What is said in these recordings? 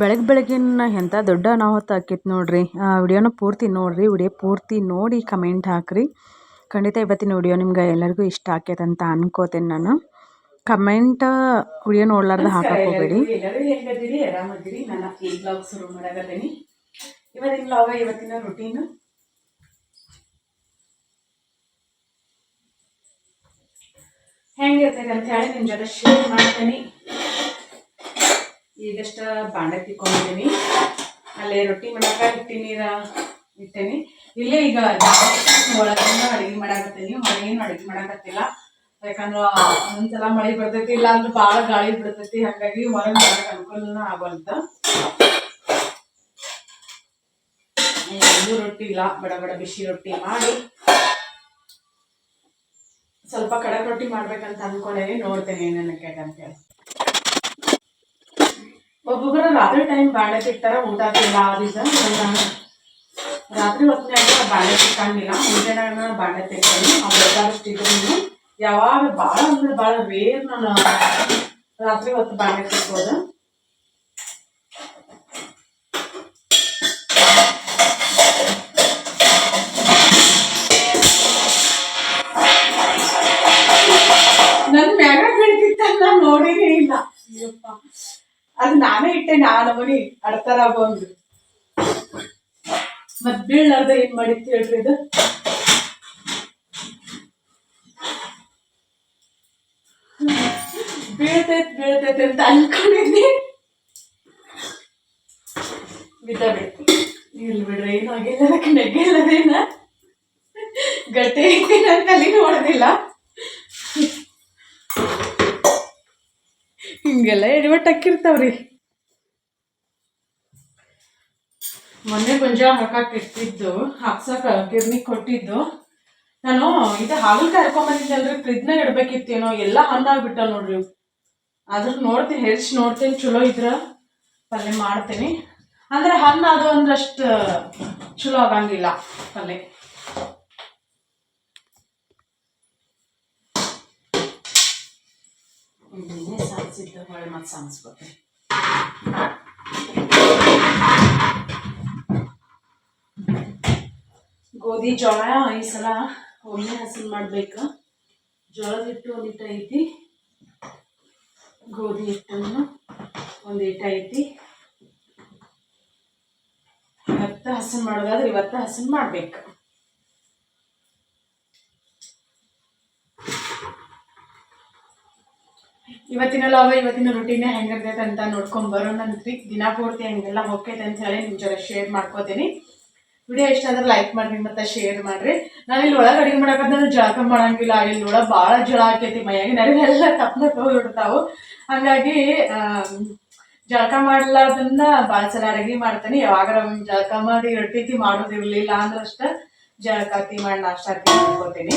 ಬೆಳಗ್ಗಿನ ಎಂಥ ದೊಡ್ಡ ಅನಾಹುತ ಆಕೈತೆ ನೋಡ್ರಿ. ವಿಡಿಯೋನ ಪೂರ್ತಿ ನೋಡಿರಿ. ವಿಡಿಯೋ ಪೂರ್ತಿ ನೋಡಿ ಕಮೆಂಟ್ ಹಾಕಿರಿ. ಖಂಡಿತ ಇವತ್ತಿನ ವಿಡಿಯೋ ನಿಮ್ಗೆ ಎಲ್ಲರಿಗೂ ಇಷ್ಟ ಆಕೈತೆ ಅಂತ ಅನ್ಕೋತೇನೆ ನಾನು. ಕಮೆಂಟ್ ವಿಡಿಯೋ ನೋಡ್ಲಾರ್ದ ಹಾಕಕ್ಕೆ ಹೋಗಬೇಡಿ. ಎಲ್ಲರೂ ಹೆಂಗದಿರಿ? ಆರಾಮದಿರಿ? ನಾನು ಈ ಬ್ಲಾಗ್ ಶುರು ಮಾಡಾಕತ್ತೀನಿ. ಇವತ್ತಿನ ಬ್ಲಾಗ, ಇವತ್ತಿನ ರುಟೀನ್ ಹೆಂಗಿರ್ತೈತೆ ಅಂತ ಹೇಳಿ ನಿಮ್ಮ ಜೊತೆ ಶೇರ್ ಮಾಡ್ತೀನಿ. ಈಗಷ್ಟ ಬಾಂಡೆ ತಿಕ್ಕೊಂಡಿದ್ದೀನಿ. ಅಲ್ಲೇ ರೊಟ್ಟಿ ಮಾಡಾಕ ಹಿಟ್ಟಿ ನೀರ ಇಟ್ಟೇನಿ. ಇಲ್ಲೇ ಈಗ ಒಳಗಿಂದ ಅಡುಗೆ ಮಾಡಾಕತ್ತೀನಿ. ಹೊರಗೇನು ಅಡುಗೆ ಮಾಡಾಕತ್ತಿಲ್ಲ. ಯಾಕಂದ್ರೆ ಒಂದ್ಸಲ ಮಳೆ ಬರ್ತೈತಿ, ಇಲ್ಲ ಅಂದ್ರೆ ಭಾಳ ಗಾಳಿ ಬಿಡ್ತೈತಿ. ಹಾಗಾಗಿ ಹೊರಗೆ ಮಾಡಕ್ಕೆ ಅನುಕೂಲನ ಆಗೋಲ್ತ. ಇದು ರೊಟ್ಟಿ ಇಲ್ಲ, ಬಡ ಬಡ ಬಿಸಿ ರೊಟ್ಟಿ ಮಾಡಿ ಸ್ವಲ್ಪ ಕಡಕ್ ರೊಟ್ಟಿ ಮಾಡ್ಬೇಕಂತ ಅನ್ಕೊಂಡೇನಿ. ನೋಡ್ತೇನೆ ಏನೇನಕ್ಕೆ ಅಂತೇಳಿ. ಒಬ್ಬೊಬ್ಬರು ರಾತ್ರಿ ಟೈಮ್ ಬಾಂಡೆ ತಿಕ್ತಾರ, ಊಟ ತಿಲ್ಲ ಆದಿದ್ದ. ರಾತ್ರಿ ಹೊತ್ತಿನಾಗ ಬಾಂಡೆ ತಿಕ್ಕಂಗಿಲ್ಲ, ಮುಂಜಾನೆ ಬಾಂಡೆ ತಿಕ್ತೀನಿ. ಅವ್ರಷ್ಟು ಇದ್ರೂ ಯಾವಾಗ ಭಾಳ ಅಂದ್ರೆ ಭಾಳ ರೇರ್ ನಾನು ರಾತ್ರಿ ಹೊತ್ತು ಬಾಂಡೆ ತಿಕ್ಕೋದು. ನನ್ ಮ್ಯಾಗ ಬೀಳ್ತಿತ್ತ ನಾನು ನೋಡಿನೇ ಇಲ್ಲ. ಅಯ್ಯಪ್ಪ, ಅದು ನಾನೇ ಇಟ್ಟೆ. ನಾನು ಮನಿ ಅಡ್ತಾರ ಬಂದು ಮತ್ ಬೀಳ್ಲಾರ್ದ ಏನ್ ಮಾಡಿತ್ತು ಹೇಳ್ರಿ. ಇದು ಬೀಳ್ತೈತೆ ಅಂತ ಅನ್ಕೊಂಡಿದ್ನಿ. ಬಿದ್ದ ಬಿಡ್ತಿ. ಇಲ್ಲಿ ಬಿಡ್ರಿ, ಏನು ಆಗಿಲ್ಲ. ಅದಕ್ಕೆ ನೆಗ್ಗಿಲ್ಲದೇನ ಗಟ್ಟಿ ಐತಿ. ನನ್ನ ತಲೆ ನೋಡೋದಿಲ್ಲ. ಹಿಂಗೆಲ್ಲ ಎಡವಟ್ಟಾಕಿರ್ತಾವ್ರಿ. ಮೊನ್ನೆ ಗೊಂಜಾಳ ಹಾಕಕ್ಕೆ ಇಟ್ಟಿದ್ದು, ಹಾಕ್ಸಕ ಗಿರ್ನಿ ಕೊಟ್ಟಿದ್ದು. ನಾನು ಇದು ಹಾಗಲ್ಕಾಯಿ ಹರ್ಕೊಂಬಂದಿದ್ದಲ್ರಿ, ಫ್ರಿಜ್ನಾಗ ಇಡ್ಬೇಕಿತ್ತೇನೋ. ಎಲ್ಲ ಹಣ್ಣಾಗ್ಬಿಟ್ಟ ನೋಡ್ರಿ. ಅದ್ರ ನೋಡ್ತೀನಿ, ಹೆರ್ಚ್ ನೋಡ್ತೀನಿ. ಚಲೋ ಇದ್ರ ಪಲ್ಯ ಮಾಡ್ತೀನಿ. ಅಂದ್ರೆ ಹಣ್ಣು ಅದು ಅಂದ್ರಷ್ಟು ಚಲೋ ಆಗಂಗಿಲ್ಲ ಪಲ್ಯ. ಸಾನ್ಸಿದ್ದ ಹೊಳೆ ಮತ್ತೆ ಸಾನ್ಸ್ಕೊತೀನಿ. ಗೋಧಿ ಜೋಳ ಈ ಸಲ ಒಮ್ಮೆ ಹಸನ್ ಮಾಡ್ಬೇಕು. ಜೋಳದ ಹಿಟ್ಟು ಒಂದಿಟ್ಟು ಐತಿ, ಗೋಧಿ ಹಿಟ್ಟನ್ನು ಒಂದಿಟ್ಟು ಐತಿ. ಇವತ್ತ ಹಸನ್ ಮಾಡೋದಾದ್ರೆ ಇವತ್ತ ಹಸನ್ ಮಾಡ್ಬೇಕು. ಇವತ್ತಿನ ರುಟೀನ್ ಹೆಂಗಿರ್ತೈತೆ ಅಂತ ನೋಡ್ಕೊಂಡ್ ಬರೋಣಂತ್ರಿ. ದಿನ ಪೂರ್ತಿ ಹೆಂಗೆಲ್ಲ ಹೋಗ್ತೈತೆ ಅಂತ ಹೇಳಿ ನಿಮ್ ಜೊತೆ ಶೇರ್ ಮಾಡ್ಕೋತೀನಿ. ವಿಡಿಯೋ ಇಷ್ಟ ಆದ್ರೆ ಲೈಕ್ ಮಾಡ್ರಿ ಮತ್ತೆ ಶೇರ್ ಮಾಡ್ರಿ. ನಾನು ಇಲ್ಲಿ ಒಳಗೆ ಅಡುಗೆ ಮಾಡಕಂದ್ರೆ ಜಳಕ ಮಾಡಂಗಿಲ್ಲ. ಇಲ್ಲಿ ಒಳಗೆ ಭಾಳ ಜಳ ಆಕೈತಿ. ಮೈಯಾಗಿ ನರಿಗೆಲ್ಲ ತಪ್ಪನ ಹೋಗ್ಬಿಡ್ತಾವು. ಹಾಗಾಗಿ ಜಳಕ ಮಾಡ್ಲಾರ್ದನ್ನ ಭಾಳ ಸಲ ಅಡುಗೆ ಮಾಡ್ತೀನಿ. ಯಾವಾಗಾರ ಜಳಕ ಮಾಡಿ ರೊಟ್ಟಿ ಮಾಡೋದಿರ್ಲಿಲ್ಲ ಅಂದ್ರೆ ಅಷ್ಟ ಜಳಕಾತಿ ಮಾಡಿ ನಾಷ್ಟಾತಿ ಮಾಡ್ಕೋತೀನಿ.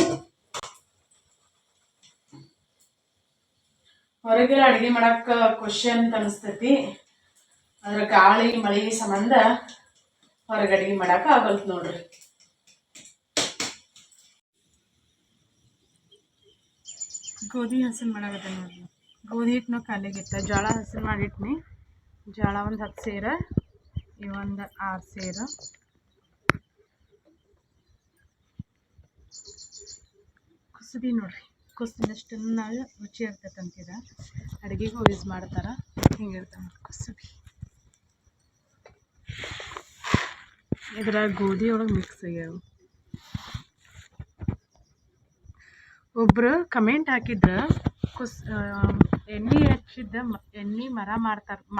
ಹೊರಗೆ ಅಡುಗೆ ಮಾಡಕ್ಕ ಖುಷಿ ಅಂತ ಅನಿಸ್ತೈತಿ. ಅದ್ರ ಗಾಳಿ ಮಳೆ ಸಂಬಂಧ ಹೊರಗೆ ಅಡುಗೆ ಮಾಡಕ್ಕೆ ಆಗಲ್ತು ನೋಡ್ರಿ. ಗೋಧಿ ಹಸನ್ ಮಾಡಾಕತ್ತೆ ನೋಡ್ರಿ. ಗೋಧಿ ಹಿಟ್ಟನು ಖಾಲಿಗಿತ್ತ, ಜೋಳ ಹಸನ್ ಮಾಡಿಟ್ನಿ. ಜೋಳ ಒಂದು 10 ಸೇರ, ಇವೊಂದು 6 ಸೇರ. ಕುಸುಬಿ ನೋಡ್ರಿ, ಕುಸುಬಿನಷ್ಟು ರುಚಿ ಇರ್ತೈತೆ ಅಂತಿದ. ಅಡುಗೆಗೂ ಯೂಸ್ ಮಾಡ್ತಾರ. ಹಿಂಗಿರ್ತಾವ ಕುಸುಬಿ. ಇದ್ರ ಗೋಧಿ ಒಳಗೆ ಮಿಕ್ಸ್ ಆಗ್ಯಾವ. ಒಬ್ರು ಕಮೆಂಟ್ ಹಾಕಿದ್ರ, ಎಣ್ಣೆ ಹಚ್ಚಿದ್ದ ಎಣ್ಣೆ ಮರ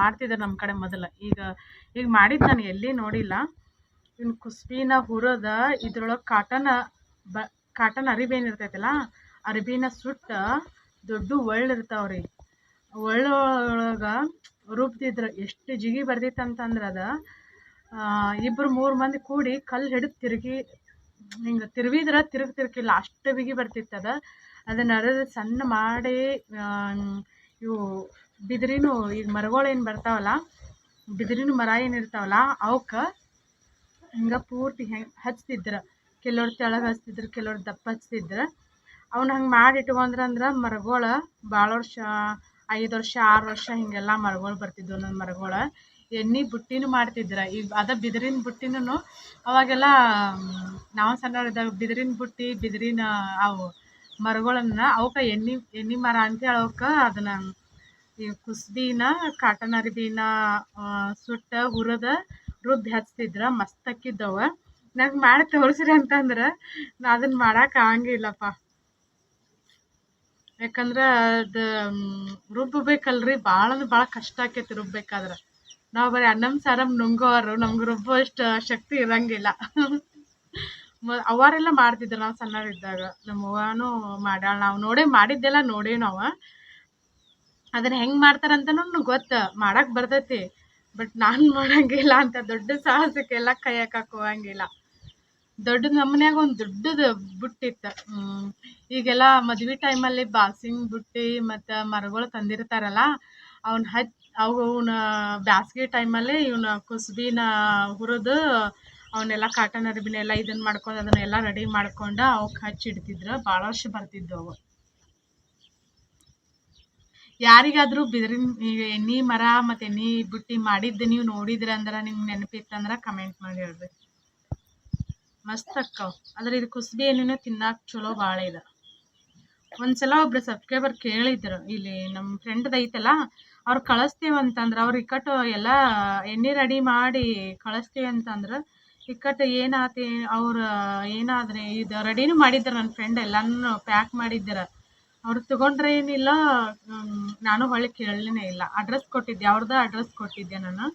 ಮಾಡ್ತಿದ್ರು ನಮ್ಮ ಕಡೆ ಮೊದಲು. ಈಗ ಮಾಡಿದ್ದು ನಾನು ಎಲ್ಲಿ ನೋಡಿಲ್ಲ. ಇನ್ನು ಕುಸುಬಿನ ಹುರದ ಇದ್ರೊಳಗೆ ಕಾಟನ್ ಅರಿಬೇನು ಇರ್ತೈತಲ್ಲ, ಅರಿಬಿನ ಸುಟ್ಟ ದೊಡ್ಡ ಒಳ್ಳಿರ್ತಾವ್ರಿ. ಒಳ್ಳೊಳಗೆ ರುಬ್ದಿದ್ರು ಎಷ್ಟು ಜಿಗಿ ಬರ್ದಿತ್ತಂತಂದ್ರೆ ಅದು 2-3 ಮಂದಿ ಕೂಡಿ ಕಲ್ಲು ಹಿಡಿದು ಹಿಂಗೆ ತಿರುವಿದ್ರೆ ತಿರುಗಿಲ್ಲ, ಅಷ್ಟು ಬಿಗಿ ಬರ್ತಿತ್ತದ. ಅದನ್ನ ಅರೆದು ಸಣ್ಣ ಮಾಡಿ ಇವು ಬಿದಿರಿನು ಈಗ ಮರಗಳು ಏನು ಬರ್ತಾವಲ್ಲ, ಬಿದಿರಿನ ಮರ ಏನಿರ್ತಾವಲ್ಲ ಅವಕ್ಕೆ ಹಿಂಗೆ ಪೂರ್ತಿ ಹಚ್ತಿದ್ರು. ಕೆಲವ್ರು ತೆಳಗೆ ಹಚ್ತಿದ್ರು, ಕೆಲವ್ರು ದಪ್ಪ ಹಚ್ತಿದ್ರು. ಅವನ್ನ ಹಂಗೆ ಮಾಡಿ ಇಟ್ಕೊಂಡ್ರಂದ್ರೆ ಮರಗಳು ಭಾಳ ವರ್ಷ 5 ವರ್ಷ 6 ವರ್ಷ ಹಿಂಗೆಲ್ಲ ಮರಗಳು ಬರ್ತಿದ್ವು. ನನ್ನ ಮರಗಳು ಎಣ್ಣೆ ಬುಟ್ಟಿನೂ ಮಾಡ್ತಿದ್ರ. ಈಗ ಅದ ಬಿದಿರಿನ ಬುಟ್ಟಿನೂ ಅವಾಗೆಲ್ಲ ನಾವು ಸಣ್ಣವರಿದ್ದಾಗ ಬಿದಿರಿನ ಬುಟ್ಟಿ ಬಿದಿರಿನ ಅವು ಮರಗಳನ್ನ ಅವಕ್ಕೆ ಎಣ್ಣೆ ಮರ ಅಂತೇಳಿ ಅವಕ್ಕೆ ಅದನ್ನ ಈ ಕುಸ್ಬಿನ ಕಾಟನ್ ಅರಿಬಿನ ಸುಟ್ಟ ಹುರಿದ ರುಬ್ಬಿ ಹಚ್ತಿದ್ರ ಮಸ್ತ್ ಅಕ್ಕಿದ್ದವ. ನಂಗೆ ಮಾಡಿ ತೋರಿಸ್ರಿ ಅಂತಂದ್ರೆ ನಾ ಅದನ್ನ ಮಾಡಕ್ಕೆ ಆಗಂಗಿಲ್ಲಪ್ಪ. ಯಾಕಂದ್ರೆ ಅದು ರುಬ್ಬಬೇಕಲ್ರಿ, ಭಾಳ ಅಂದ್ರೆ ಭಾಳ ಕಷ್ಟ ಆಕೈತಿ ರುಬ್ಬೇಕಾದ್ರೆ. ನಾವು ಬರೀ ಅನ್ನಂ ಸಾರಂ ನುಂಗೋರು, ನಮ್ಗೆ ರುಬ್ಬುವಷ್ಟು ಶಕ್ತಿ ಇರಂಗಿಲ್ಲ. ಅವರೆಲ್ಲ ಮಾಡ್ತಿದ್ರು ನಾವು ಸಣ್ಣವರಿದ್ದಾಗ. ನಮ್ಮ ಅವ್ವನೂ ಮಾಡ್ಯಾಳ, ನಾವು ಮಾಡಿದ್ದೆಲ್ಲ ನೋಡೇವಿ ನಾವು. ಅದನ್ನ ಹೆಂಗೆ ಮಾಡ್ತಾರಂತನೂ ಗೊತ್ತು, ಮಾಡಕ್ಕೆ ಬರ್ತೈತಿ. ಬಟ್ ನಾನು ಮಾಡಂಗಿಲ್ಲ ಅಂತ ದೊಡ್ಡ ಸಾಹಸಕ್ಕೆಲ್ಲ ಕೈ ಹಾಕಕ್ಕೆ ಹೋಗಂಗಿಲ್ಲ. ದೊಡ್ಡದು ನಮ್ಮ ಮನ್ಯಾಗ ಒಂದು ದೊಡ್ಡದು ಬುಟ್ಟಿತ್ತು. ಈಗೆಲ್ಲ ಮದ್ವೆ ಟೈಮಲ್ಲಿ ಬಾಸಿಂಗ್ ಬುಟ್ಟಿ ಮತ್ತು ಮರಗಳು ತಂದಿರ್ತಾರಲ್ಲ, ಅವನ್ನ ಬ್ಯಾಸ್ಗೆ ಟೈಮಲ್ಲಿ ಇವನ್ನ ಕುಸ್ಬಿನ ಹುರಿದು ಅವನ್ನೆಲ್ಲ ಕಾಟನ್ ಅರಿಬಿನೆಲ್ಲ ಇದನ್ನ ಮಾಡ್ಕೊಂಡು ಅದನ್ನೆಲ್ಲ ರೆಡಿ ಮಾಡ್ಕೊಂಡು ಅವಕ್ಕೆ ಹಚ್ಚಿಡ್ತಿದ್ರು. ಭಾಳ ವರ್ಷ ಬರ್ತಿದ್ವು ಅವು. ಯಾರಿಗಾದರೂ ಬಿದಿರಿನ ಈಗ ಎಣ್ಣೆ ಮರ ಮತ್ತು ಎಣ್ಣೆ ಬುಟ್ಟಿ ಮಾಡಿದ್ದು ನೀವು ನೋಡಿದ್ರಿ ಅಂದ್ರೆ, ನಿಮ್ಗೆ ನೆನಪಿತ್ತಂದ್ರೆ ಕಮೆಂಟ್ ಮಾಡಿ ಹೇಳ್ರಿ. ಮಸ್ತ್ ಅಕ್ಕವು. ಆದ್ರೆ ಇದು ಕುಸ್ಬಿ ಎಣ್ಣೆನೇ ತಿನ್ನಕ್ಕೆ ಚಲೋ ಭಾಳ ಇದೆ. ಒಂದ್ಸಲ ಒಬ್ರು ಸಬ್ಸ್ಕ್ರೈಬರ್ ಕೇಳಿದ್ರು, ಇಲ್ಲಿ ನಮ್ಮ ಫ್ರೆಂಡ್ದು ಐತಲ್ಲ, ಅವ್ರು ಕಳಿಸ್ತೀವಿ ಅಂತಂದ್ರೆ, ಅವ್ರು ಇಕ್ಕಟ್ಟು ಎಲ್ಲ ಎಣ್ಣೆ ರೆಡಿ ಮಾಡಿ ಕಳಿಸ್ತೀವಿ ಅಂತಂದ್ರೆ, ಇಕ್ಕಟ್ಟು ಏನಾತಿ ಅವ್ರು ಏನಾದ್ರೆ ಇದು ರೆಡಿನೂ ಮಾಡಿದ್ರು. ನನ್ನ ಫ್ರೆಂಡ್ ಎಲ್ಲನೂ ಪ್ಯಾಕ್ ಮಾಡಿದ್ದಾರೆ. ಅವ್ರು ತೊಗೊಂಡ್ರೆ ಏನಿಲ್ಲ, ನಾನು ಹೊಳ್ಳಿ ಕೇಳಲೇ ಇಲ್ಲ. ಅಡ್ರೆಸ್ ಕೊಟ್ಟಿದ್ದೆ, ಅವ್ರದ್ದು ಅಡ್ರೆಸ್ ಕೊಟ್ಟಿದ್ದೆ ನಾನು.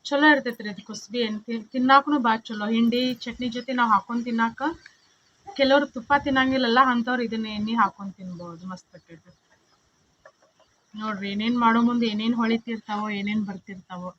ಚಲೋ ಇರ್ತೈತೆ ರೀ ಅದು ಕುಸ್ಬಿ ಎಣ್ಣೆ. ತಿನ್ನಾಕೂ ಭಾಳ ಚಲೋ. ಹಿಂಡಿ ಚಟ್ನಿ ಜೊತೆ ನಾವು ಹಾಕೊಂಡು ತಿನ್ನಾಕ. ಕೆಲವ್ರು ತುಪ್ಪ ತಿನ್ನಂಗಿಲ್ಲಲ್ಲ, ಅಂಥವ್ರು ಇದನ್ನ ಎಣ್ಣೆ ಹಾಕೊಂಡು ತಿನ್ಬೋದು. ಮಸ್ತ್ ಆಕೈತೆ ನೋಡ್ರಿ. ಏನೇನು ಮಾಡೋ ಮುಂದೆ ಏನೇನು ಹೊಳಿತಿರ್ತಾವೋ, ಏನೇನು ಬರ್ತಿರ್ತಾವೋ.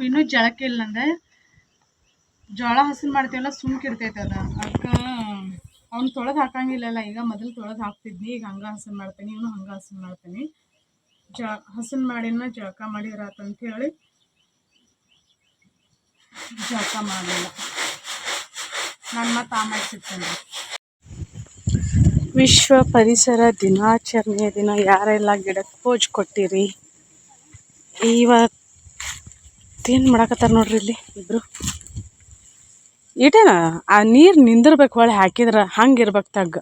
ಇನ್ನೂ ಜಳಕ್ಕೆ ಇಲ್ಲ ಅಂದ್ರೆ ಜೋಳ ಹಸನ್ ಮಾಡ್ತೀವಲ್ಲ, ಸುಮ್ಕಿರ್ತೈತೆ ಅದು. ಅದಕ್ಕೆ ಅವ್ನು ತೊಳೆದು ಹಾಕಂಗಿಲ್ಲಲ್ಲ. ಈಗ ಮೊದಲು ತೊಳೆದು ಹಾಕ್ತಿದ್ನಿ, ಈಗ ಹಂಗೆ ಹಸನ್ ಮಾಡ್ತೀನಿ. ಇವನು ಹಂಗೆ ಹಸನ್ ಮಾಡ್ತೀನಿ. ಹಸನ್ ಮಾಡಿನ ಜಳಕ ಮಾಡಿದ್ರಾತಂತ ಹೇಳಿ ಜಳಕ ಮಾಡಲಿಲ್ಲ. ನಾನು ಮತ್ತೆ ಆಮೇಲೆ ಸಿಗ್ತೇನೆ. ವಿಶ್ವ ಪರಿಸರ ದಿನಾಚರಣೆಯ ದಿನ ಯಾರೆಲ್ಲ ಗಿಡಕ್ಕೆ ಪೂಜೆ ಕೊಟ್ಟಿರಿ. ಇವತ್ತೇನು ಮಾಡಕತ್ತಾರ ನೋಡ್ರಿ ಇಲ್ಲಿ ಇಬ್ರು. ಇಟೇನ ಆ ನೀರು ನಿಂದಿರ್ಬೇಕು, ಹೊಳೆ ಹಾಕಿದ್ರೆ ಹಂಗೆ ಇರ್ಬೇಕು ತಗ್ಗ.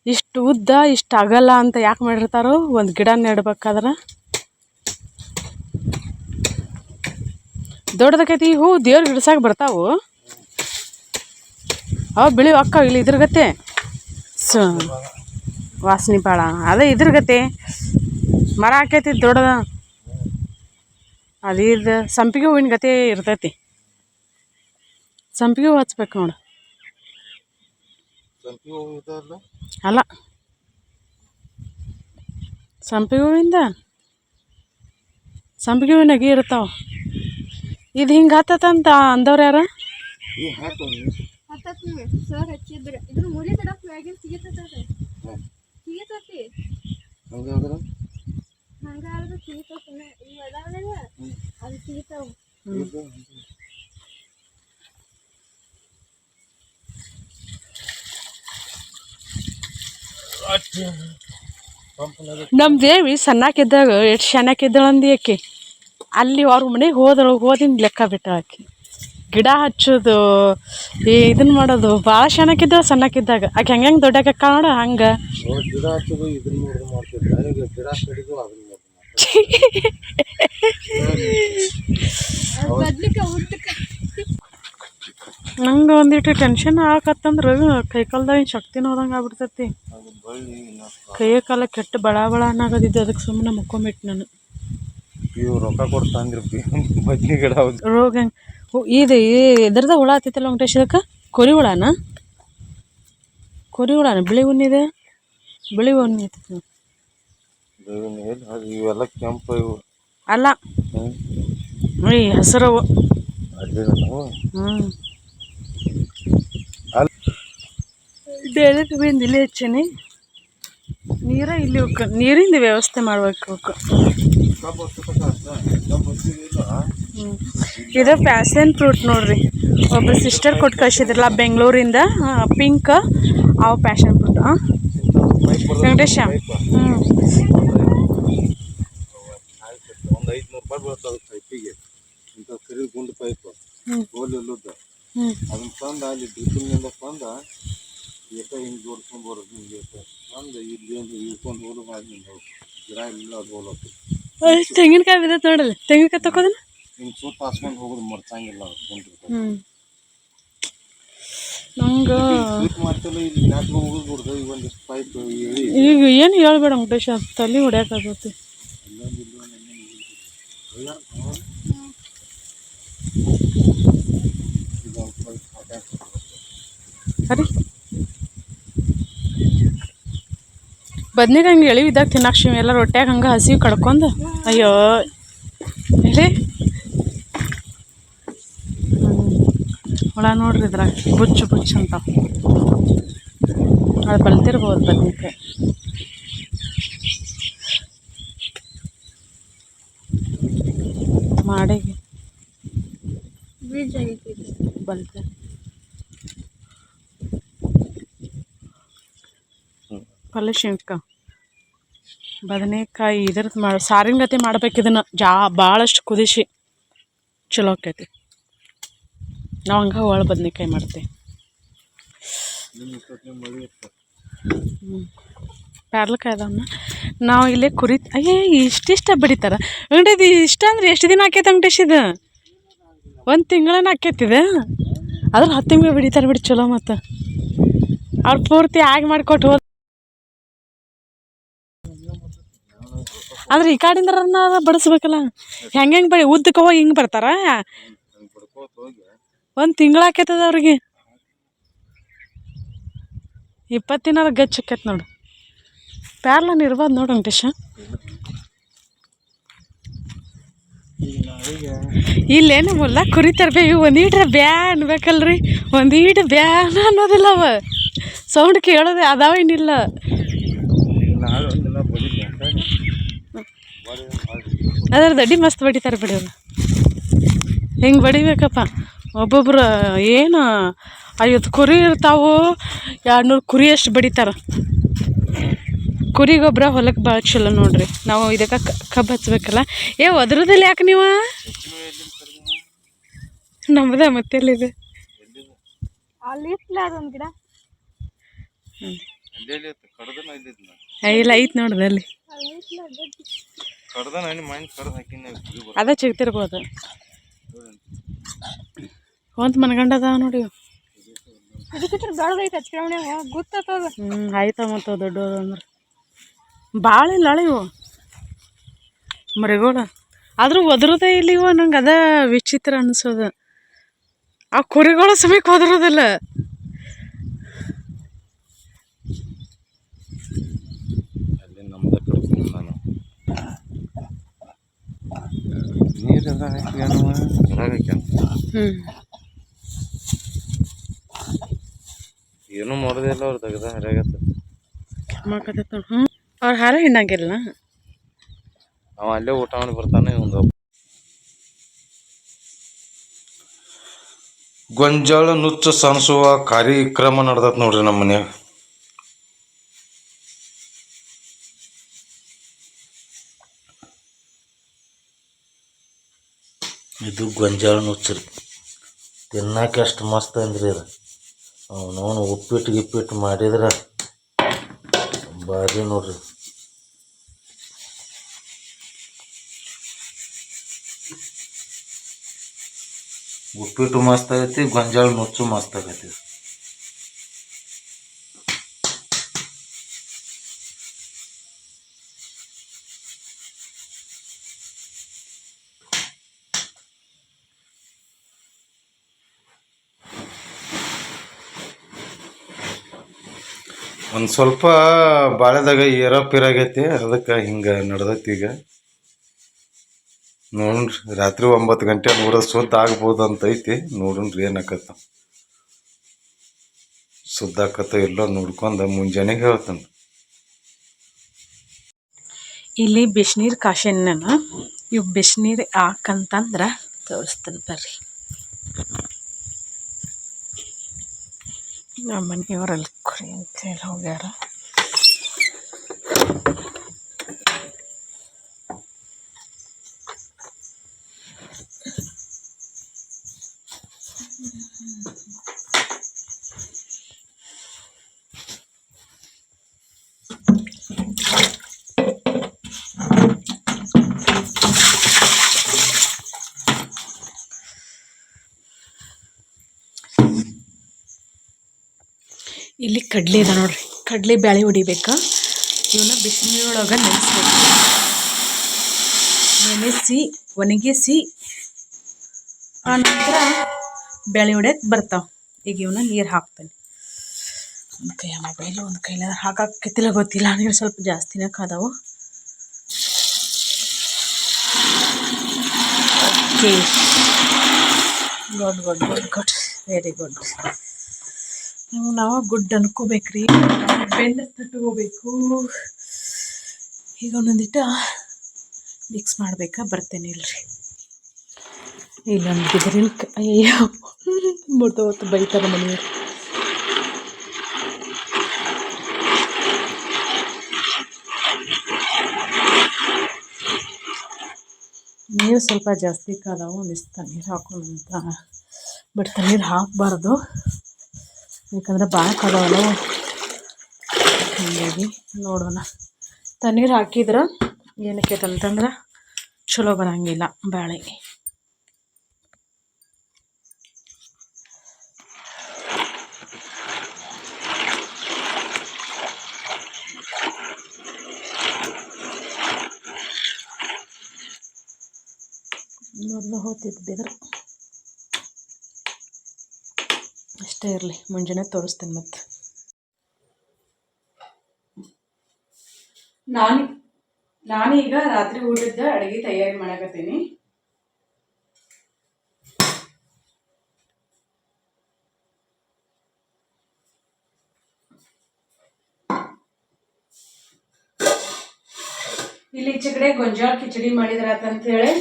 ಇಷ್ಟು ಉದ್ದ ಇಷ್ಟು ಆಗಲ್ಲ ಅಂತ ಯಾಕೆ ಮಾಡಿರ್ತಾರೋ, ಒಂದು ಗಿಡ ನೆಡ್ಬೇಕಾದ್ರೆ. ದೊಡ್ಡದಕ್ಕೈತಿ ಹೂ, ದೇವ್ರಿಗೆ ಹಿಡ್ಸಕ್ಕೆ ಬರ್ತಾವು. ಅವು ಬಿಳಿ ಅಕ್ಕ ಇಲ್ಲಿ ಇದ್ರಗತ್ತೆ ವಾಸನೆ ಭಾಳ. ಅದೇ ಇದ್ರಗತ್ತೆ ಮರ ಹಾಕೈತಿ ದೊಡ್ಡದ. ಅದು ಇದು ಸಂಪಿಗೆ ಹೂವಿನ ಗತೆ ಇರ್ತೈತಿ. ಸಂಪಿಗೆ ಹೂ ಹಚ್ಬೇಕು ನೋಡು. ಅಲ್ಲ, ಸಂಪಿಗೆ ಹೂವಿನಾಗೆ ಇರ್ತಾವ. ಇದು ಹಿಂಗೆ ಹತ್ತಂತ ಅಂದವ್ರು ಯಾರ? ಸರ್ ಹಚ್ಚಿದ್ರೆ ಇದ್ರ ಮೂಲೆ ಕಡಕ್ ಸಿಗತೈತಿ ಹಂಗಾದ್ರೆ ಸಿಗತಾವ. ಇವು ಅದಾವಲ್ಲ ಅದು ಸಿಗತಾವ. ನಮ್ಮ ದೇವಿ ಸಣ್ಣಕ್ಕಿದ್ದಾಗ ಎಷ್ಟು ಚೆನ್ನಾಗಿದ್ದಳು ಅಂದು ಆಕೆ. ಅಲ್ಲಿ ಅವ್ರ ಮನೆಗೆ ಹೋದಿಂದ ಲೆಕ್ಕ ಬಿಟ್ಟ ಆಕೆ. ಗಿಡ ಹಚ್ಚೋದು ಇದನ್ನ ಮಾಡೋದು ಭಾಳ ಚೆನ್ನಾಗಿದ್ದಳು ಸಣ್ಣಕ್ಕಿದ್ದಾಗ. ಆಕೆ ಹೆಂಗೆ ದೊಡ್ಡಕ್ಕ ನೋಡ ಹಂಗೆ. ನಂಗೆ ಒಂದಿಟ್ಟು ಟೆನ್ಷನ್ ಆಗತ್ತಂದ್ರೆ ಕೈಕಾಲ್ದಾಗ ಶಕ್ತಿನ ಹೋದಂಗೆ ಆಗ್ಬಿಡ್ತೈತಿ. ಕೈಯ ಕಾಲ ಕೆಟ್ಟು ಬಳ ಅನ್ನೋದಿದ್ದು. ಅದಕ್ಕೆ ಸುಮ್ಮನೆ ಮುಕ್ಕೊಂಬಿಟ್ಟು ನಾನು. ರೊಕ್ಕ ಕೊಡ್ತಾಂದ್ರಿ ಗಿಡ ರೋಗ ಇದು ಎದ್ರದ ಹುಳ ಹತ್ತಿತ್ತಲ್ಲ ವೆಂಕಟೇಶ್, ಇದಕ್ಕೆ ಕೊರಿ ಹುಳನ ಬಿಳಿ ಉಣ್ಣಿದೆ. ಬಿಳಿ ಉಣ್ಣಿ ಐತಿ. ಇವೆಲ್ಲ ಕೆಂಪು ಅಲ್ಲ, ಹಸಿರವು. ಡೈರೆಕ್ಟ್ ಬಂದು ಇಲ್ಲೇ ಹಚ್ಚೀನಿ. ನೀರ ಇಲ್ಲಿ ಅವಕ್ಕೆ ನೀರಿಂದ ವ್ಯವಸ್ಥೆ ಮಾಡ್ಬೇಕು ಅವಕ್ಕೆ. ಇದು ಪ್ಯಾಷನ್ ಫ್ರೂಟ್ ನೋಡ್ರಿ, ಒಬ್ಬರು ಸಿಸ್ಟರ್ ಕೊಟ್ಟು ಕಳಿಸಿದ್ರಲ್ಲ ಬೆಂಗಳೂರಿಂದ, ಪಿಂಕ್ ಅವು ಪ್ಯಾಷನ್ ಫ್ರೂಟ್. ವೆಂಕಟೇಶ. ಒಂದು 500 ರೂಪಾಯಿ ಬೀಳ್ತದೆ ಪೈಪಿಗೆ, ಇಂಥ ಕರಿ ಗುಂಡು ಪೈಪ್ ಗೋಲ್ ಇಲ್ಲದ ಅದನ್ನ ತಂದು ಅಲ್ಲಿ ಡ್ರಿಪ್ಪಿನಿಂದ ತಂದು ಏಕ ಹಿಂಗೆ ಜೋಡ್ಸ್ಕೊಂಡು ಬರೋದು. ಹಿಂಗೆ ತಂದು ಇಲ್ಲಿ ಇಳ್ಕೊಂಡು ಹೋಲು ಮಾಡಿ ಗಿಡ ಇಲ್ಲ ಅದು ಹೋಲತ್ತು. ತೆಂಗಿನಕಾಯಿ ಬಿದ್ದೈತೆ ನೋಡಲ್ಲ, ತೆಂಗಿನಕಾಯಿ ತಗೋದನ್ನ ಹಿಂಗೆ ಸುತ್ತ ಹಾಸ್ಕೊಂಡು ಹೋಗೋದು ಮರ್ಚಂಗಿಲ್ಲ ಅದು ಗುಂಡು. ನಂಗೆ ಮಾಡ್ತಿಲ್ಲ, ಇಲ್ಲಿ ನಾಲ್ಕು ಹೋಗೋದು ಬಿಡ್ದು ಈಗ ಒಂದಿಷ್ಟು ಪೈಪ್ ಹೇಳಿ. ಈಗ ಏನು ಹೇಳ್ಬೇಡ ವೆಂಕಟೇಶ, ತಲೆ ಹೊಡ್ಯಾಕಾಗತ್ತೆ. ಸರಿ ಬದ್ನಿಕಾಯಿ ಹಂಗೆ ಎಳಿವಿದ್ದಾಗ ತಿನ್ನಾಕ್ಷಿ ಎಲ್ಲ ರೊಟ್ಯಾಗ ಹಂಗೆ ಹಸಿ ಕಡ್ಕೊಂಡು. ಅಯ್ಯೋ ಹೇಳಿ ಹುಳ ನೋಡ್ರಿ ಇದ್ರಾಗ ಬುಚ್ಚು ಬುಚ್ಚು ಅಂತ ಅದು ಬಲ್ತಿರ್ಬೋದು ಬದ್ನಿಕಾಯಿ. ಮಾಡಿಗೆ ಬೀಜ ಆಗೈತಿ ಬಲ್ತೆ ಪಲ್ಯ ಶೇಂಗಾ ಬದನೆಕಾಯಿ ಇದ್ರದ್ದು ಸಾರಿನ ಗತಿ ಮಾಡ್ಬೇಕು. ಇದನ್ನು ಭಾಳಷ್ಟು ಕುದಿಸಿ ಚಲೋ ಆಕೈತಿ. ನಾವು ಹಂಗೆ ಒಳ ಬದನೆಕಾಯಿ ಮಾಡ್ತೀವಿ. ಪ್ಯಾರ್ಲಕಾಯಿ ಅದಾವನ್ನ ನಾವು ಇಲ್ಲೇ ಕುರಿ. ಅಯ್ಯೇ ಇಷ್ಟಿಷ್ಟ ಬಡಿತಾರೆ ವೆಂಕಟೇಶ್. ಇಷ್ಟ ಅಂದ್ರೆ ಎಷ್ಟು ದಿನ ಆಕೈತೆ ವೆಂಕಟೇಶ್? ಇದು 1 ತಿಂಗಳನ್ನ ಆಕೈತಿದೆ. ಅದ್ರ 10 ತಿಂಗಳು ಬಿಡಿತಾರೆ ಬಿಡಿ, ಚಲೋ. ಮತ್ತು ಅವ್ರು ಪೂರ್ತಿ ಆಗಿ ಮಾಡಿಕೊಟ್ಟು ಹೋದ ಅಂದ್ರೆ ಈ ಕಾಡಿಂದ ಬಡಿಸ್ಬೇಕಲ್ಲ. ಹೆಂಗೆ ಬಡಿ ಉದ್ದಕ್ಕೆ ಹೋಗಿ ಹಿಂಗೆ ಬರ್ತಾರ. 1 ತಿಂಗಳು ಆಕೈತದ ಅವ್ರಿಗೆ. 20 ದಿನ ಗಚ್ಚ ಆಕೈತೆ ನೋಡು. ಪ್ಯಾರ್ಲನ್ ಇರ್ಬೋದು ನೋಡು ವೆಂಕಟೇಶ. ಇಲ್ಲೇನು ಮುಲ್ಲ ಕುರಿ ತರಬೇಕು. ಒಂದೀಟ್ರೆ ಬ್ಯಾ ಅನ್ಬೇಕಲ್ರಿ, ಒಂದೀಟು ಬ್ಯಾನ ಅನ್ನೋದಿಲ್ಲ. ಅವ ಸೌಂಡ್ ಕೇಳೋದೆ ಅದಾವ. ಏನಿಲ್ಲ ಅದ್ರ ದಡ್ಡಿ ಮಸ್ತ್ ಬಡಿತಾರೆ ಬಿಡಿ ಅವ್ರು. ಹಿಂಗೆ ಬಡಿಬೇಕಪ್ಪ. ಒಬ್ಬೊಬ್ರು ಏನು 50 ಕುರಿ ಇರ್ತಾವೆ, 200 ಕುರಿ ಅಷ್ಟು ಬಡಿತಾರೆ. ಕುರಿ ಗೊಬ್ಬರ ಹೊಲಕ್ಕೆ ಭಾಳ ಚಲೋ ನೋಡ್ರಿ. ನಾವು ಇದಕ್ಕೆ ಕಬ್ಬು ಹಚ್ಬೇಕಲ್ಲ. ಒದ್ರದಲ್ಲಿ ಯಾಕೆ ನೀವು? ನಮ್ಮದ ಮತ್ತೆಲ್ಲಿದೆ ಅಲ್ಲಿ ಅದೊಂದು ಗಿಡ ಇಲ್ಲ ಐತೆ ನೋಡ್ರಿ ಅಲ್ಲಿ. ಅದ ಸಿಗ್ತಿರ್ಬೋದು. ಒಂದು ಮನಗಂಡ ಅದಾವ ನೋಡಿ. ಆಯ್ತ ಮತ್ತು ದೊಡ್ಡದು ಅಂದ್ರೆ ಭಾಳ ಇಲ್ಲ ಇವು ಮರಿಗಳು. ಆದರೂ ಒದರೋದೇ ಇಲ್ಲ ಇವು. ನಂಗೆ ಅದ ವಿಚಿತ್ರ ಅನಿಸೋದು. ಆ ಕುರಿಗಳು ಸಮಯಕ್ಕೆ ಒದರೋದಿಲ್ಲ. ಏನು ಮಾಡೋದಿಲ್ಲ ಅವ್ರು ತೆಗ್ದ ಹರಿಯಾಗತ್ತ ಮಾಕತ್ತೈತೆ ನೋಡಿ. ಅವ್ರ ಹಾರ ಹಿಂಡಂಗಿಲ್ಲ. ಅವ ಅಲ್ಲೇ ಊಟ ಮಾಡಿ ಬರ್ತಾನೆ. ಒಂದು ಗೊಂಜಾಳ ನುಚ್ಚು ಸಾನಿಸುವ ಕಾರ್ಯಕ್ರಮ ನಡೆದತ್ ನೋಡ್ರಿ ನಮ್ಮ ಮನ್ಯಾಗ. ಇದು ಗೊಂಜಾಳ ನುಚ್ಚು ರೀ. ತಿನ್ನಕ್ಕೆ ಅಷ್ಟು ಮಸ್ತ್ ಅಂದ್ರಿ ಅದು. ಅವನವನು ಉಪ್ಪಿಟ್ಟು ಗಿಪ್ಪಿಟ್ಟು ಮಾಡಿದ್ರೆ ಭಾರಿ ನೋಡ್ರಿ. ಉಪ್ಪಿಟ್ಟು ಮಸ್ತ್ ಆಗೈತಿ, ಗೊಂಜಾಳ ನುಚ್ಚು ಮಸ್ತ್ ಆಗೈತಿ. ಒಂದು ಸ್ವಲ್ಪ ಬಾಳೆದಾಗ ಏರೋಪೇರಾಗೈತಿ, ಅದಕ್ಕೆ ಹಿಂಗೆ ನಡ್ದೈತಿ. ಈಗ ನೋಡ್ರಿ ರಾತ್ರಿ 9 ಗಂಟೆ ನೋಡೋದು ಸುದ್ದ ಆಗ್ಬೋದು ಅಂತ ಐತಿ. ನೋಡ್ರಿ ಏನಾಕತ್ತ, ಸುದ್ದ ಆಕತ್ತ ಎಲ್ಲೋ ನೋಡ್ಕೊಂಡು ಮುಂಜಾನೆಗೆ ಹೇಳ್ತಾನೆ. ಇಲ್ಲಿ ಬಿಸಿನೀರು ಕಾಶೇನಿ ನಾನು. ಇವು ಬಿಸಿನೀರು ಹಾಕಂತಂದ್ರೆ ತೋರಿಸ್ತೀನಿ ಬರ್ರಿ. ನಮ್ಮ ಮನೆಯವರಲ್ಲಿ ಕುರಿ ಅಂತೇಳಿ ಹೋಗ್ಯಾರ. ಇಲ್ಲಿ ಕಡ್ಲೆ ಇದೆ ನೋಡ್ರಿ, ಕಡಲೆ ಬ್ಯಾಳೆ ಹೊಡಿಬೇಕಾ. ಇವನ್ನ ಬಿಸಿನೀರೊಳಗೆ ನೆನೆಸ್ಬೇಕು. ನೆನೆಸಿ ಒಣಗಿಸಿ ಆನಂತರ ಬ್ಯಾಳೆ ಹೊಡ್ಯಕ್ಕೆ ಬರ್ತಾವೆ. ಈಗ ಇವನ್ನ ನೀರು ಹಾಕ್ತೇನೆ. ಒಂದು ಕೈಯ ಮೊಬೈಲು ಒಂದು ಕೈಲ ಹಾಕಕ್ಕಿತ್ತಿಲ್ಲ ಗೊತ್ತಿಲ್ಲ, ನೀರು ಸ್ವಲ್ಪ ಜಾಸ್ತಿನೇ ಕಾದವು. Okay, good good good good, very good. ನಾವು ಗುಡ್ ಅನ್ಕೋಬೇಕ್ರಿ, ಬೆನ್ನು ತಟ್ಕೋಬೇಕು. ಈಗ ಒಂದೊಂದಿಟ್ಟು ಮಿಕ್ಸ್ ಮಾಡ್ಬೇಕಾ ಬರ್ತೇನೆ ಇಲ್ರಿ. ಇಲ್ಲೊಂದು ಬಿದಿರಿನ ಅಯ್ಯೋ ಹೊತ್ತು ಬೈತಾರೆ ಮನೆಯವರು. ನೀರು ಸ್ವಲ್ಪ ಜಾಸ್ತಿ ಕಾದವು, ಒಂದಿಷ್ಟು ತಣ್ಣೀರು ಹಾಕೋಣಂತ. ಬಟ್ ತಣ್ಣೀರು ಹಾಕಬಾರ್ದು, ಯಾಕಂದ್ರೆ ಭಾಳ ಕಾದವಲ್ಲ. ಹಾಗಾಗಿ ನೋಡೋಣ. ತಣ್ಣೀರು ಹಾಕಿದ್ರೆ ಏನಕ್ಕೆ ಅಂತಂದ್ರೆ ಚಲೋ ಬರೋಂಗಿಲ್ಲ ಬ್ಯಾಳೆ. ಮೊದಲು ಹೋಗ್ತಿದ್ದಿದ್ರೆ ಅಷ್ಟೇ ಇರಲಿ, ಮುಂಜಾನೆ ತೋರಿಸ್ತೇನೆ. ಮತ್ತು ನಾನೀಗ ರಾತ್ರಿ ಊಟದ ಅಡುಗೆ ತಯಾರಿ ಮಾಡಕತ್ತೀನಿ. ಇಲ್ಲಿ ಈಚೆ ಕಡೆ ಗೊಂಜಾಳ ಕಿಚಡಿ ಮಾಡಿದ್ರಾತಂತ ಹೇಳಿ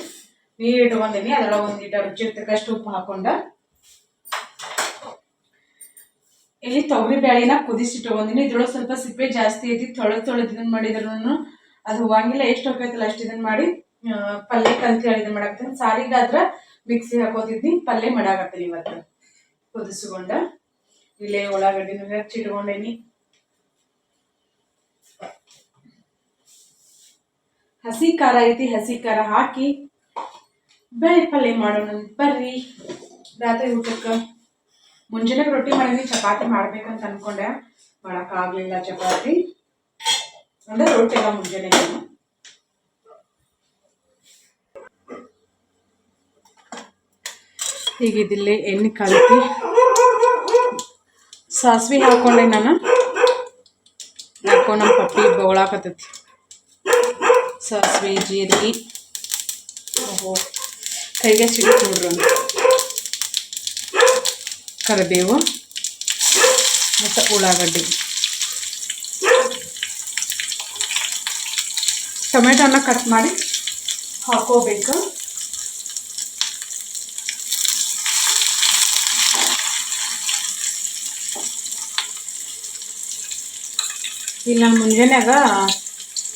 ನೀರು ಇಟ್ಕೊಂಡಿನಿ. ಅದ್ರೊಳಗೆ ಒಂದಿಟ್ಟು ರುಚಿಗೆ ತಕ್ಕಷ್ಟು ಉಪ್ಪು ಹಾಕೊಂಡ ಇಲ್ಲಿ ತೊಗರಿ ಬ್ಯಾಳಿನ ಕುದಿಸಿಟ್ಕೊಂಡಿನಿ. ಇದ್ರೊಳಗೆ ಸ್ವಲ್ಪ ಸಿಪ್ಪೆ ಜಾಸ್ತಿ ಐತಿ, ತೊಳೆದು ಇದನ್ನ ಮಾಡಿದ್ರು ಅದು ಹೂವಂಗಿಲ್ಲ. ಎಷ್ಟು ಹೋಗೈತಲ್ಲ ಅಷ್ಟು ಇದನ್ನ ಮಾಡಿ ಪಲ್ಯಕ್ಕೆ ಅಂತ ಹೇಳಿ ಇದನ್ನ ಮಾಡಾಕತ್ತೀನಿ. ಸಾರಿಗಾದ್ರೆ ಮಿಕ್ಸಿ ಹಾಕೋತಿದ್ನಿ, ಪಲ್ಯ ಮಾಡಾಕತ್ತೀನಿ ಇವತ್ತು ಕುದಿಸ್ಕೊಂಡ. ಇಲ್ಲೇ ಉಳ್ಳಾಗಡ್ಡಿನ ಹೆಚ್ಚಿಟ್ಕೊಂಡೇನಿ. ಹಸಿ ಖಾರ ಐತಿ, ಹಸಿ ಖಾರ ಹಾಕಿ ಬೇಳೆ ಪಲ್ಯ ಮಾಡೋಣ ಬರ್ರಿ. ರಾತ್ರಿ ಊಟಕ್ಕೆ ಮುಂಜಾನೆ ರೊಟ್ಟಿ ಮಾಡಿದ್ವಿ, ಚಪಾತಿ ಮಾಡ್ಬೇಕಂತ ಅನ್ಕೊಂಡೆ, ಮಾಡೋಕ್ಕಾಗಲಿಲ್ಲ ಚಪಾತಿ. ಅಂದ್ರೆ ರೊಟ್ಟಿ ಎಲ್ಲ ಮುಂಜಾನೆ. ಹೀಗಿದಿಲ್ಲಿ ಎಣ್ಣೆ ಕಾಲತಿ ಸಾಸಿವೆ ಹಾಕೊಂಡೆ ನಾನು. ಯಾಕೋ ನಮ್ಮ ಪಪ್ಪಿ ಬೊಗಳಾಕತ್ತೈತಿ. ಸಾಸಿವೆ ಜೀರಿಗೆ, ಓಹೋ ಕೈಗೆ ಸಿಗುತ್ತೆ ನೋಡ್ರಿ. ಕರಿಬೇವು ಮತ್ತು ಉಳ್ಳಾಗಡ್ಡಿ, ಟೊಮೆಟೊನ ಕಟ್ ಮಾಡಿ ಹಾಕೋಬೇಕು. ಇಲ್ಲಿ ನಾನು ಮುಂಜಾನೆಯಾಗ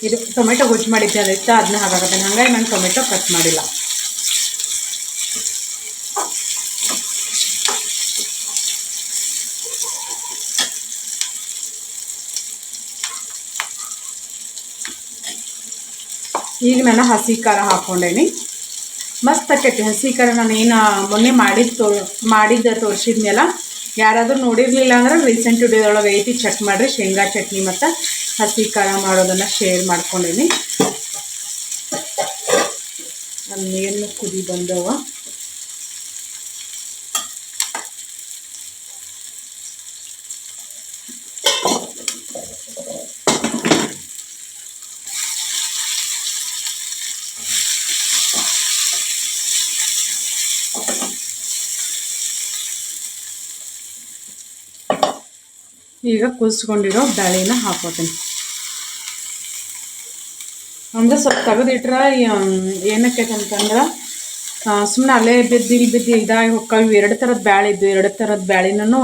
ಇದು ಟೊಮೆಟೊ ಗೊಜ್ಜು ಮಾಡಿದ್ದೆ, ಅದೈತೆ ಅದನ್ನ ಹಾಕಾಕತ್ತೇನೆ. ಹಂಗಾಗಿ ನಾನು ಟೊಮೆಟೊ ಕಟ್ ಮಾಡಿಲ್ಲ. ಈಗ ನಾನು ಹಸಿ ಖಾರ ಹಾಕ್ಕೊಂಡೇನಿ. ಮಸ್ತ್ ಆಕೈತಿ ಹಸಿ ಖಾರ. ನಾನು ಏನು ಮೊನ್ನೆ ಮಾಡಿದ್ದು ತೋರಿಸಿದ್ಮೇಲೆ ಯಾರಾದರೂ ನೋಡಿರಲಿಲ್ಲ ಅಂದ್ರೆ ರೀಸೆಂಟ್ ವಿಡಿಯೋದೊಳಗೆ ಐತಿ, ಚೆಕ್ ಮಾಡಿರಿ. ಶೇಂಗಾ ಚಟ್ನಿ ಮತ್ತು ಹಸಿ ಖಾರ ಮಾಡೋದನ್ನು ಶೇರ್ ಮಾಡ್ಕೊಂಡೇನಿ. ನನ್ನ ನೀರನ್ನು ಕುದಿ ಬಂದವ. ಈಗ ಕುದಿಸ್ಕೊಂಡಿರೋ ಬ್ಯಾಳೆನ ಹಾಕೋತೀನಿ. ಅಂದ್ರೆ ಸ್ವಲ್ಪ ತೆಗೆದಿಟ್ರೆ ಏನಕ್ಕೈತೆ ಅಂತಂದ್ರೆ ಸುಮ್ಮನೆ ಅಲ್ಲೇ ಬಿದ್ದು ಇಲ್ಲಿ ಬಿದ್ದು ಇದಾಗಿ ಹೋಗ್ತಾವೆ. ಎರಡು ಥರದ ಬ್ಯಾಳೆ ಇದ್ದು ಎರಡು ಥರದ ಬ್ಯಾಳಿನೂ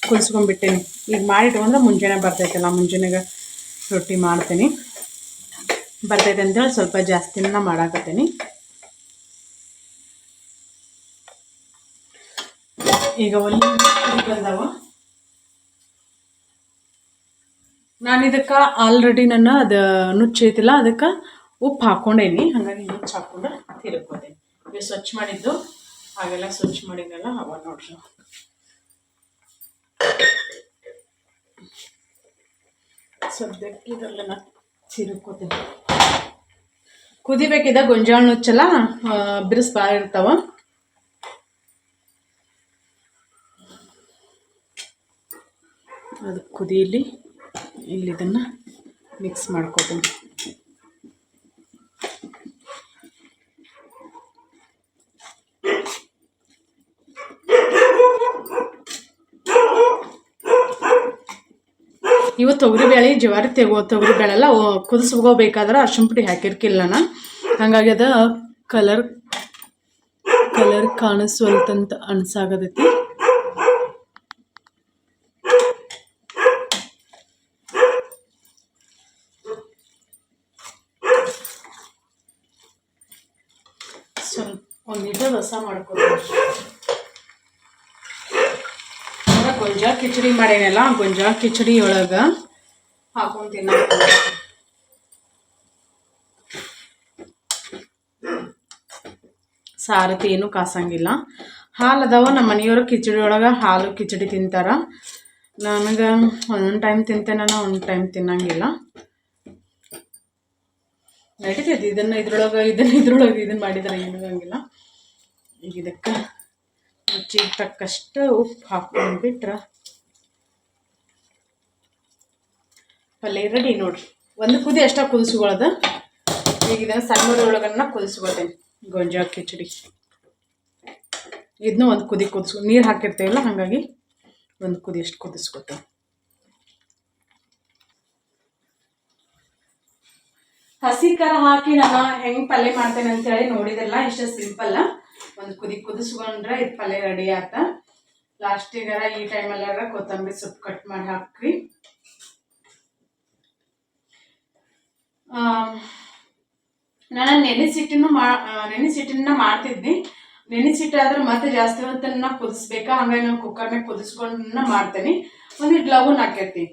ಕುದಿಸ್ಕೊಂಡ್ಬಿಟ್ಟೇನಿ. ಈಗ ಮಾಡಿಟ್ಕೊಂಡ್ರೆ ಮುಂಜಾನೆ ಬರ್ತೈತಲ್ಲ, ಮುಂಜಾನೆಗೆ ರೊಟ್ಟಿ ಮಾಡ್ತೀನಿ. ಬರ್ತೈತೆ ಅಂತೇಳಿ ಸ್ವಲ್ಪ ಜಾಸ್ತಿನ ಮಾಡಾಕತ್ತೀನಿ. ಈಗ ಒಂದು ಬಂದವ. ನಾನು ಇದಕ್ಕೆ ಆಲ್ರೆಡಿ ನಾನು ಅದು ನುಚ್ಚೈತಿಲ್ಲ, ಅದಕ್ಕೆ ಉಪ್ಪು ಹಾಕ್ಕೊಂಡೇನಿ. ಹಾಗಾಗಿ ನುಚ್ಚು ಹಾಕ್ಕೊಂಡು ತಿರುಗ್ಕೋತೀನಿ. ಈಗ ಸ್ವಚ್ಛ ಮಾಡಿದ್ದು ಹಾಗೆಲ್ಲ ಸ್ವಚ್ಛ ಮಾಡಿದ್ನೆಲ್ಲ ಅವ ನೋಡ್ರಿ. ಸದ್ಯಕ್ಕೆ ಇದೆಲ್ಲ ತಿರುಗ್ಕೋತೀನಿ. ಕುದಿಬೇಕಿದ್ದ ಗೊಂಜಾಳ ನುಚ್ಚೆಲ್ಲ ಬಿರುಸು ಭಾಳ ಇರ್ತಾವ. ಅದು ಕುದೀಲಿ. ಇಲ್ಲಿ ಇದನ್ನು ಮಿಕ್ಸ್ ಮಾಡ್ಕೋತೀನಿ. ಇವು ತೊಗರಿಬೇಳೆ ಜವಾರಿ ತೊಗರಿಬೇಳೆಲ್ಲ ಕುದಿಸ್ಕೋಬೇಕಾದ್ರೆ ಅರ್ಶಿನ ಪುಡಿ ಹಾಕಿರ್ಕಿಲ್ಲ ನಾನು. ಹಾಗಾಗಿ ಅದು ಕಲರ್ ಕಾಣಿಸ್ವಲ್ತಂತ ಅನ್ಸಾಗದೈತಿ. ಸ್ವಲ್ಪ ಒಂದು ಲೀಟರ್ ರಸ ಮಾಡ್ಕೊತೀನಿ. ಗೊಂಜಾಳ ಕಿಚಡಿ ಮಾಡೇನಲ್ಲ, ಗೊಂಜಾಳ ಕಿಚಡಿ ಒಳಗೆ ಹಾಕೊಂಡು ತಿನ್ನೋದು. ಸಾರತಿ ಏನೂ ಕಾಸಂಗಿಲ್ಲ. ಹಾಲು ಅದಾವ ನಮ್ಮ ಮನೆಯವರು ಕಿಚಡಿ ಒಳಗೆ ಹಾಲು ಕಿಚಡಿ ತಿಂತಾರೆ. ನನಗೆ ಒಂದೊಂದು ಟೈಮ್ ತಿಂತೇನೆ, ನಾನು ಒಂದು ಟೈಮ್ ತಿನ್ನಂಗಿಲ್ಲ. ನಡೀತೈತಿ ಇದನ್ನು ಮಾಡಿದರೆ ಏನಾಗಂಗಿಲ್ಲ. ಈಗ ಇದಕ್ಕೆ ರುಚಿಗೆ ತಕ್ಕಷ್ಟು ಉಪ್ಪು ಹಾಕ್ಕೊಂಡು ಬಿಟ್ರೆ ಪಲ್ಯ ರೆಡಿ ನೋಡ್ರಿ. ಒಂದು ಕುದಿ ಅಷ್ಟ ಕುದಿಸ್ಕೊಳ್ಳೋದು. ಈಗ ಇದನ್ನು ಸಣ್ಣ ಒಳಗನ್ನ ಕುದಿಸ್ಕೊಳ್ತೇನೆ. ಗೊಂಜಾಳ ಕಿಚಡಿ ಇದನ್ನು ಒಂದು ಕುದಿ ನೀರು ಹಾಕಿರ್ತೇವಲ್ಲ, ಹಾಗಾಗಿ ಒಂದು ಕುದಿ ಅಷ್ಟು ಕುದಿಸ್ಕೊತೇವೆ. ಹಸಿ ಖಾರ ಹಾಕಿ ನಾನು ಹೆಂಗೆ ಪಲ್ಯ ಮಾಡ್ತೇನೆ ಅಂತೇಳಿ ನೋಡಿದೆಲ್ಲ. ಇಷ್ಟ ಸಿಂಪಲ್. ಒಂದು ಕುದಿ ಕುದಿಸ್ಕೊಂಡ್ರೆ ಇದು ಪಲ್ಯ ರೆಡಿ ಆತ. ಲಾಸ್ಟಿಗಾರ ಈ ಟೈಮಲ್ಲಾರ ಕೊತ್ತಂಬರಿ ಸೊಪ್ಪು ಕಟ್ ಮಾಡಿ ಹಾಕ್ರಿ. ನಾನು ನೆನೆಸಿಟ್ಟನ್ನ ಮಾಡ್ತಿದ್ನಿ. ನೆನೆಸಿಟ್ಟಾದ್ರೆ ಮತ್ತೆ ಜಾಸ್ತಿ ಹೊತ್ತನ್ನ ಕುದಿಸ್ಬೇಕಾ, ಹಾಗಾಗಿ ನಾನು ಕುಕ್ಕರ್ನಾಗ ಕುದಿಸ್ಕೊಂಡನ್ನ ಮಾಡ್ತೇನೆ. ಒಂದಿಟ್ಟು ಲವನ್ ಹಾಕೈತಿ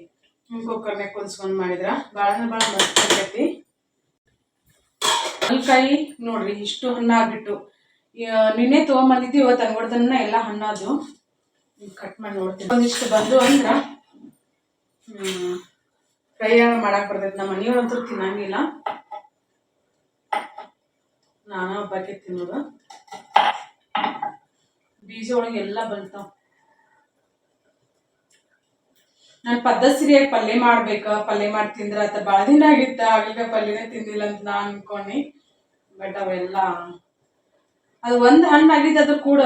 ಕುಕ್ಕರ್ನಾಗ ಕುದಿಸ್ಕೊಂಡು ಮಾಡಿದ್ರೆ ಭಾಳ ಮಸ್ತ್ ಆಕೈತಿ. ಹಾಗಲಕಾಯಿ ನೋಡ್ರಿ ಇಷ್ಟು ಹಣ್ಣಾಗ್ಬಿಟ್ಟು. ನಿನ್ನೆ ತೊಗೊಂಬಂದಿದ್ದು ಇವತ್ತು ಅಂಗಡ್ದನ್ನ ಎಲ್ಲ ಹಣ್ಣಾದು. ಕಟ್ ಮಾಡಿ ನೋಡ್ತೀನಿ. ಒಂದಿಷ್ಟು ಬಂದು ಅಂದ್ರೆ ಫ್ರೈಯಾಗ ಮಾಡಕ್ಕೆ ಬರ್ತೈತಿ. ನಮ್ಮ ಮನೆಯವ್ರಂತೂ ತಿನ್ನಂಗಿಲ್ಲ, ನಾನು ಒಬ್ಬಾಕೆ ತಿನ್ನೋದು. ಬೀಜ ಒಳಗೆ ಎಲ್ಲ ಬಂತಾವ. ನಾನು ಪದ್ಧತಿ ಸರಿಯಾಗಿ ಪಲ್ಯ ಪಲ್ಯ ಮಾಡಿ ತಿಂದ್ರೆ ಆತ ಭಾಳ ದಿನ ಆಗಿತ್ತ. ಆಗ್ಲಿಕ್ಕೆ ಪಲ್ಯನೇ ತಿಂದಿಲ್ಲ ಅಂತ ನಾನು ಅನ್ಕೊಂಡಿ. ಬಟ್ ಅವೆಲ್ಲ ಅದು ಒಂದು ಹಣ್ಣು ಆಗಿದ್ದು, ಅದು ಕೂಡ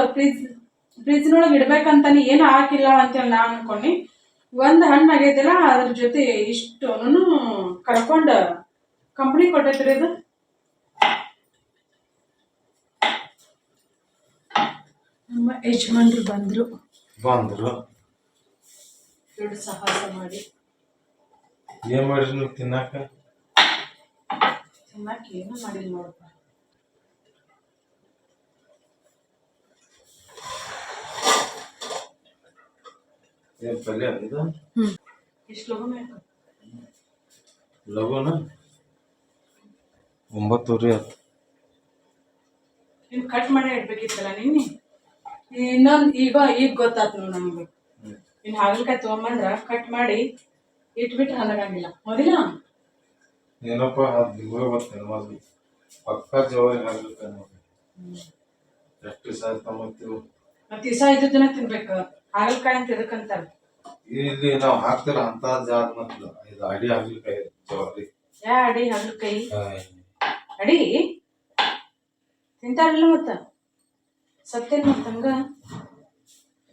ಫ್ರಿಜ್ನೊಳಗೆ ಇಡ್ಬೇಕಂತಾನೆ ಏನು ಹಾಕಿಲ್ಲ ಅಂತೇಳಿ ನಾನು ಅನ್ಕೊಂಡಿ. ಒಂದು ಹಣ್ಣು ಆಗೈತಿಲ್ಲ, ಅದ್ರ ಜೊತೆ ಇಷ್ಟು ಕರ್ಕೊಂಡು ಕಂಪ್ನಿ ಕೊಟ್ಟೈತ್ರಿ ಇದು. ನಮ್ಮ ಯಜಮಾನ್ರು ಬಂದ್ರು ದೊಡ್ಡ ಸಾಹಸ ಮಾಡಿ. ಏನ್ ಮಾಡಿರಿ ನೀವು ತಿನ್ನಾಕ ಏನು ಮಾಡಿಲ್ಲ ನೋಡಪ್ಪ. ಏನ್ ಪಲ್ಯ ಇದು? ಇಷ್ಟು ಲಘುನ 9:30 ಆಯ್ತು. ನೀನು ಕಟ್ ಮಾಡಿ ಇಡ್ಬೇಕಿತ್ತಲ್ಲ ನಿನ್ನೆ. ಇನ್ನೊಂದು ಈಗ ಗೊತ್ತಾಯ್ತು ನೋಡಿ ನಮಗೆ. ಇನ್ನು ಹಾಗಲಕಾಯಿ ತೊಗೊಂಬಂದ್ರ ಕಟ್ ಮಾಡಿ ಇಟ್ಬಿಟ್ಟು ಹಣ್ಣಾಗಂಗಿಲ್ಲ. ಹೌದಿಲ್ಲ? ಏನಪ್ಪ ಬರ್ತೇನೆ ಮೊದಲು ಪಕ್ಕ ಜವಾರಿ ಹಾಗಲಕಾಯಿ ನೋಡಿ. ಎಷ್ಟು ದಿವಸ ತಗೊಂತೀವಿ. ಮತ್ತೆ ದಿವಸ ಇದ್ದದನ್ನ ತಿನ್ಬೇಕು. ಹಾಗಲಕಾಯಿ ಅಂತ ಎದಕ್ಕಂತಾರ? ಇಲ್ಲಿ ನಾವು ಹಾಕ್ತಾರ ಅಂತ ಜಾತ್ ಮತ್ಲ ಇದು ಅಡಿ ಹಾಗಲಕಾಯಿ ಜವಾರಿ. ಅಡಿ ಹಾಗಲಕಾಯಿ ಅಡಿ ತಿಂತಾರಿಲ್ಲ. ಮತ್ತ ಸತ್ತೇನು ಮತ್ತಂಗ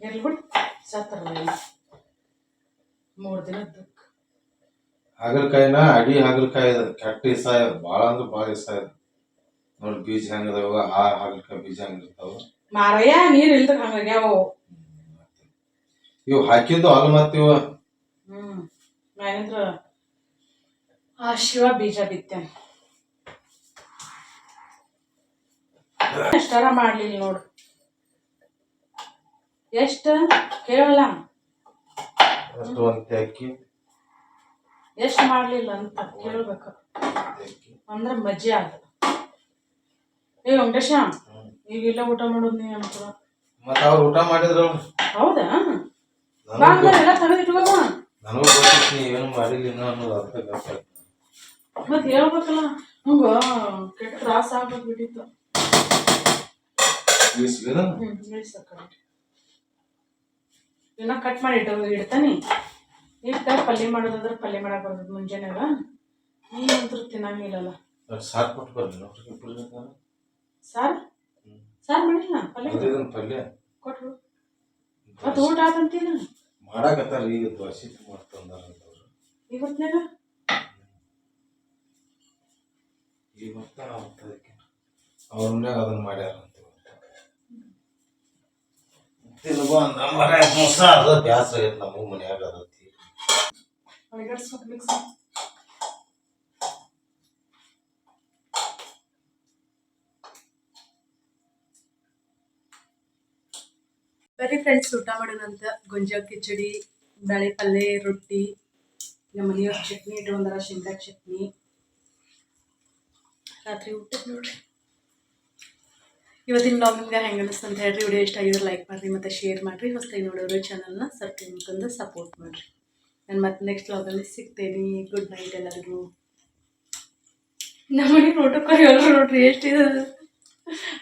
ಎಲ್ಲಿ ಬಿಟ್ಟು ಸತ್ತಾರಲ್ಲ 3 ದಿನದ. ಹಾಗಲಕಾಯಿನ ಅಡಿ ಹಾಗಲಕಾಯಿ ಕೆಟ್ಟ ಇಸ ಭಾಳ ಅಂದ್ರೆ ಭಾಳ ಇಸ ಇದೆ ನೋಡಿ. ಬೀಜ ಹೆಂಗದಾವ, ಆ ಹಾಗಲಕಾಯಿ ಬೀಜ ಹೆಂಗಿರ್ತಾವ ಮಾರಯ್ಯ, ನೀರ್ ಇಲ್ದ ಹಂಗಾಗ್ಯಾವ. ಇವು ಹಾಕಿದ್ದು ಅಲ್ಲ ಮತ್ತಿವ ಮ್ಯಾಲಿಂದ್ರ ಆ ಶಿವ ಬೀಜ ಬಿತ್ತೇನೆ. ಎಷ್ಟರ ಮಾಡ್ಲಿಲ್ಲ ನೋಡು. ಎಷ್ಟ ಕೇಳಲ್ಲ, ಅಷ್ಟು ಒಂದ್ ಅಕ್ಕಿ ಎಷ್ಟ್ ಮಾಡ್ಲಿಲ್ಲ ಅಂತ ಕೇಳ್ಬೇಕು. ಅಂದ್ರ ಮಜ್ಜೆ ಆಗ. ಏ ವೆಂಕಟೇಶ, ಈಗಿಲ್ಲ ಊಟ ಮಾಡೋದು ನೀ ಅನ್ಕೋ. ಮತ್ತ ಅವ್ರು ಊಟ ಮಾಡಿದ್ರ ಹೌದಾ? ಎಲ್ಲ ತೆಗೆದಿಟ್ಕೋ. ನನಗೂ ಗೊತ್ತಿತ್ತು ನೀವೇನು ಮಾಡಿಲ್ಲ ಇನ್ನೂ ಅನ್ನೋದು. ಅದಕ್ಕೆ ಗೊತ್ತಾಯ್ತು. ಮತ್ ಹೇಳ್ಬೇಕಲ್ಲ, ಹಂಗ ಕೆಟ್ಟ ತ್ರಾಸ ಆಗ್ಬೇಕು ಬಿಟ್ಟಿತ್ತು. ಇನ್ನ ಕಟ್ ಮಾಡಿ ಇಡ್ತಾನೆ. ಇಟ್ಟ ಪಲ್ಯ ಮಾಡೋದಾದ್ರೆ ಪಲ್ಯ ಮಾಡಕ್ ಬರ್ತದ ಮುಂಜಾನೆಗ. ನೀನಂತೂ ತಿನ್ನಂಗಿಲ್ಲಲ್ಲ. ಸಾರು ಕೊಟ್ಟು ಬರ್ಲಿ. ಸಾರ್ ಮಾಡಿಲ್ಲ, ಪಲ್ಯ ಕೊಟ್ರು. ಮತ್ ಊಟ ಆತಂತೀನ ಮಾಡಾಕತ್ತಾರ. ಈಗ ದೋಸೆ ಮಾಡ್ತಂದಾರ ಇವತ್ನಾಗ. ಇವತ್ತ ಅವ್ರ ಮನ್ಯಾಗ ಅದನ್ನ ಮಾಡ್ಯಾರ ಅಂತ ತಿನ್ಬೋ ಅಂದ್ರ ಮರ ಮೋಸ ಅದ. ಬ್ಯಾಸ್ರ ಆಗೈತೆ ನಮಗೂ ಮನ್ಯಾಗ ಅದತಿ. ಬರೀ ಫ್ರೆಂಡ್ಸ್, ಊಟ ಮಾಡೋಣಂತ. ಗೊಂಜಾಳ ಕಿಚಡಿ, ಬೇಳೆ ಪಲ್ಯ, ರೊಟ್ಟಿ, ನಮ್ಮ ಮನೆಯವ್ರ ಚಟ್ನಿ ಇಟ್ಕೊಂಡಾರ, ಶೇಂಗಾ ಚಟ್ನಿ. ರಾತ್ರಿ ಊಟಕ್ಕೆ ನೋಡ್ರಿ. ಇವತ್ತಿನ ಬ್ಲಾಗ್ ನಿಮ್ಗೆ ಹೆಂಗೆ ಅನಿಸ್ತು ಅಂತ ಹೇಳ್ರಿ. ವಿಡಿಯೋ ಇಷ್ಟ ಆಗಿದ್ರೆ ಲೈಕ್ ಮಾಡಿರಿ ಮತ್ತು ಶೇರ್ ಮಾಡಿರಿ. ಹೊಸದಾಗಿ ನೋಡೋರು ಚಾನಲ್ನ ಸಬ್ಸ್ಕ್ರೈಬ್ ಮಾಡ್ಕೊಂಡು ಸಪೋರ್ಟ್ ಮಾಡಿರಿ. ನಾನು ಮತ್ತೆ ನೆಕ್ಸ್ಟ್ ಬ್ಲಾಗಲ್ಲಿ ಸಿಗ್ತೇನೆ. ಗುಡ್ ನೈಟ್ ಎಲ್ಲರಿಗೂ. ನಮ್ಮ ಮನೆ ಊಟಕ್ಕೆ ಎಲ್ಲರೂ ನೋಡ್ರಿ ಎಷ್ಟಿದೆ,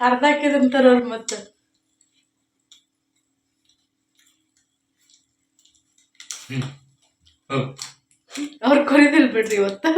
ಅರ್ಧ ಹಾಕಿದಂತಾರೆ ಅವ್ರು. ಮತ್ತು ಅವ್ರು ಕೊರಿದಿಲ್ ಬಿಡ್ರಿ ಇವತ್ತು.